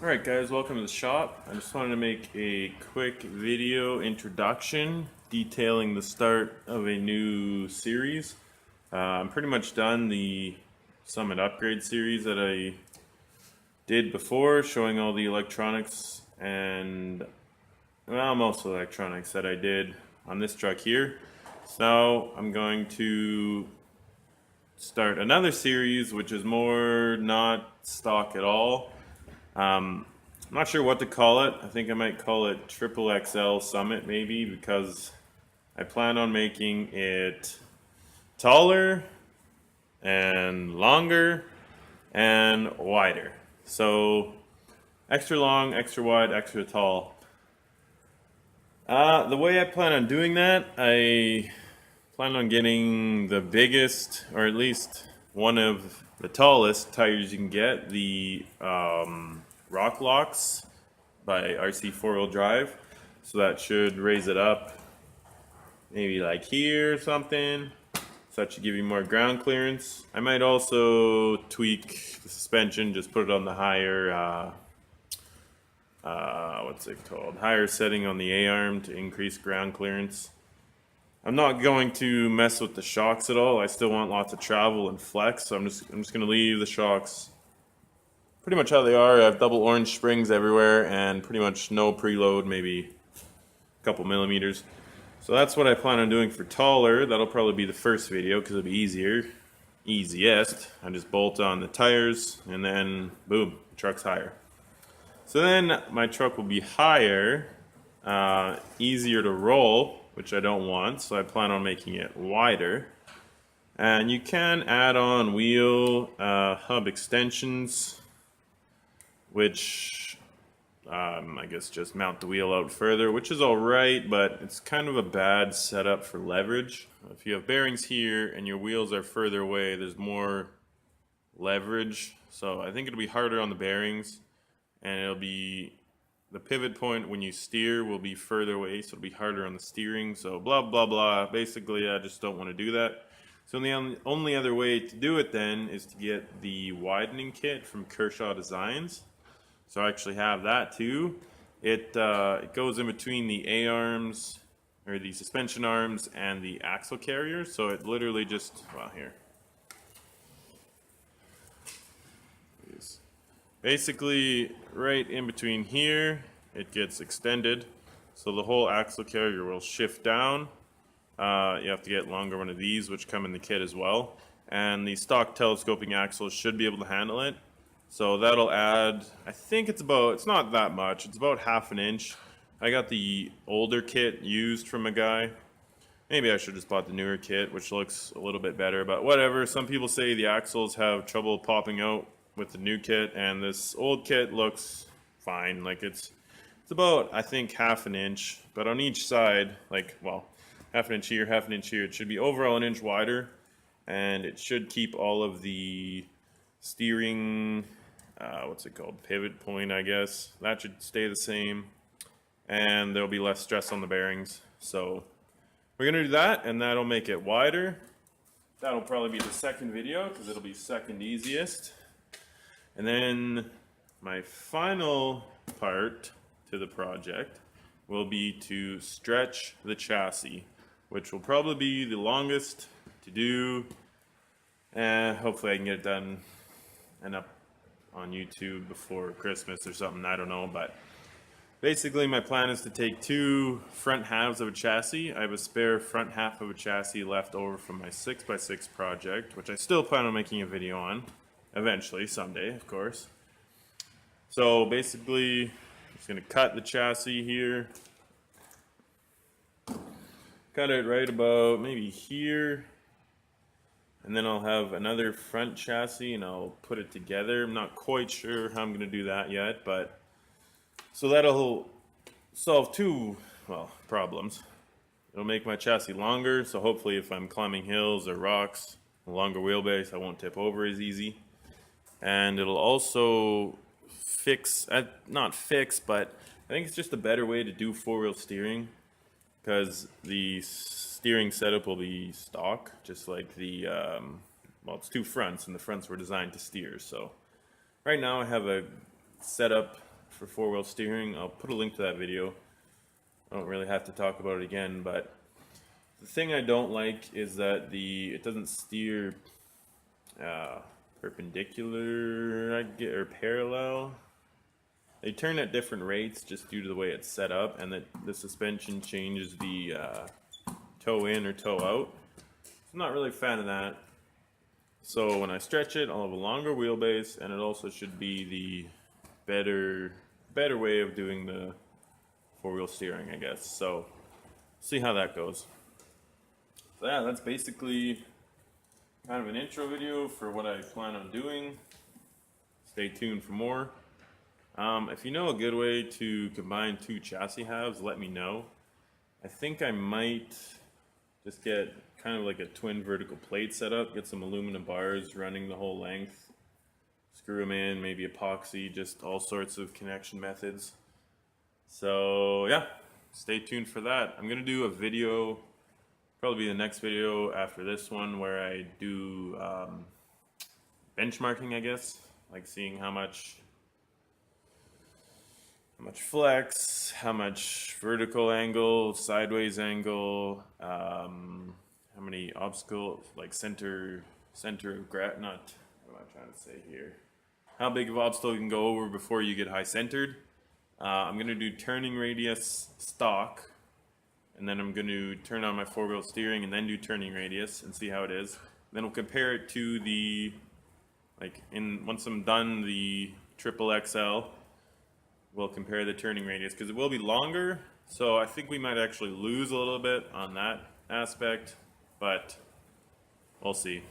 Alright guys, welcome to the shop. I just wanted to make a quick video introduction detailing the start of a new series. I'm pretty much done the Summit Upgrade series that I did before, showing all the electronics and, well, most of the electronics that I did on this truck here. So now I'm going to start another series which is more not stock at all. I'm not sure what to call it. I think I might call it Triple XL Summit maybe, because I plan on making it taller and longer and wider. So extra long, extra wide, extra tall. The way I plan on doing that, I plan on getting the biggest, or at least one of the tallest tires you can get, the Rock Locks by RC 4-wheel drive. So that should raise it up maybe like here or something. So that should give you more ground clearance. I might also tweak the suspension, just put it on the higher, what's it called? Higher setting on the A-arm to increase ground clearance. I'm not going to mess with the shocks at all. I still want lots of travel and flex, so I'm just going to leave the shocks pretty much how they are. I have double orange springs everywhere and pretty much no preload, maybe a couple millimeters. So that's what I plan on doing for taller. That'll probably be the first video because it'll be easiest. I just bolt on the tires and then boom, the truck's higher. So then my truck will be higher, easier to roll, which I don't want, so I plan on making it wider. And you can add on wheel hub extensions, which I guess just mount the wheel out further, which is alright, but it's kind of a bad setup for leverage. If you have bearings here and your wheels are further away, there's more leverage. So I think it'll be harder on the bearings, and it'll be the pivot point when you steer will be further away, so it'll be harder on the steering. So blah blah blah. Basically, I just don't want to do that. So the only other way to do it then is to get the widening kit from Kershaw Designs. So I actually have that too. It goes in between the A-arms, or the suspension arms, and the axle carrier. So it literally just, well, here. Basically, right in between here, it gets extended. So the whole axle carrier will shift down. You have to get longer one of these, which come in the kit as well. And the stock telescoping axles should be able to handle it. So that'll add, I think it's not that much, it's about ½ an inch. I got the older kit used from a guy. Maybe I should just bought the newer kit, which looks a little bit better, but whatever. Some people say the axles have trouble popping out with the new kit, and this old kit looks fine. Like it's about, I think, ½ an inch, but on each side, like, well, ½ an inch here, ½ an inch here. It should be overall an inch wider, and it should keep all of the steering, what's it called, pivot point, I guess. That should stay the same, and there'll be less stress on the bearings. So we're gonna do that, and that'll make it wider. That'll probably be the second video because it'll be second easiest. And then my final part to the project will be to stretch the chassis, which will probably be the longest to do. And hopefully I can get it done and up on YouTube before Christmas or something, I don't know. But basically my plan is to take two front halves of a chassis. I have a spare front half of a chassis left over from my 6x6 project, which I still plan on making a video on. Eventually, someday, of course. So basically, I'm just going to cut the chassis here. Cut it right about maybe here. And then I'll have another front chassis and I'll put it together. I'm not quite sure how I'm going to do that yet, but so that'll solve two, well, problems. It'll make my chassis longer, so hopefully if I'm climbing hills or rocks, a longer wheelbase, I won't tip over as easy. And it'll also not fix, but I think it's just a better way to do four-wheel steering, because the steering setup will be stock, just like the, well, it's two fronts, and the fronts were designed to steer. So right now I have a setup for four-wheel steering. I'll put a link to that video. I don't really have to talk about it again, but the thing I don't like is that it doesn't steer perpendicular, or parallel. They turn at different rates just due to the way it's set up, and that the suspension changes the toe in or toe out. I'm not really a fan of that. So when I stretch it, I'll have a longer wheelbase, and it also should be the better way of doing the four-wheel steering, I guess. So see how that goes. So yeah, that's basically kind of an intro video for what I plan on doing. Stay tuned for more. If you know a good way to combine two chassis halves, let me know. I think I might just get kind of like a twin vertical plate setup, get some aluminum bars running the whole length, screw them in, maybe epoxy, just all sorts of connection methods. So yeah, stay tuned for that. I'm gonna do a video, probably the next video after this one, where I do benchmarking, I guess, like seeing how much flex, how much vertical angle, sideways angle, how many obstacles, like center of not, what am I trying to say here? How big of obstacle you can go over before you get high centered. I'm going to do turning radius stock, and then I'm going to turn on my four-wheel steering and then do turning radius and see how it is. Then we'll compare it to the, once I'm done the triple XL, we'll compare the turning radius, because it will be longer, so I think we might actually lose a little bit on that aspect, but we'll see.